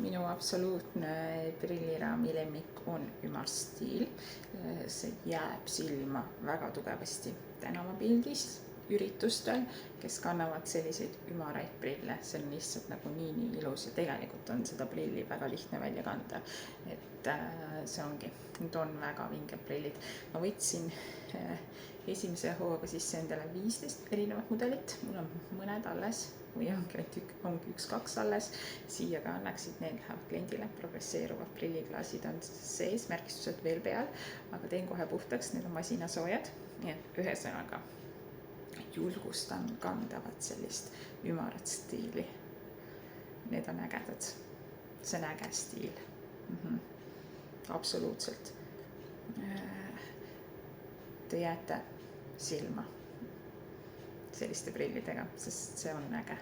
minu absoluutne prilliraami lemmik on ümarstiil. See jääb silma väga tugevasti tänavapildis, üritustel, kes kannavad selliseid ümaraid prille. See on lihtsalt nagu nii ilus ja tegelikult on seda prilli väga lihtne välja kanda. Et see ongi, need on väga vinged prillid. Ma võtsin esimese hooga sisse endale 15 erinevat mudelit, mul on mõned alles või ongi 1-2 alles. Siia ka annaksid, need lähevad kliendile, progresseeruvad prilliklaasid on sees, märgistused veel peal, aga teen kohe puhtaks, need on masinasoojad. Nii et ühesõnaga julgustan kandavat sellist ümarat stiili. Need on ägedad, see on äge stiil. Absoluutselt. Te jääte silma selliste prillidega, sest see on äge.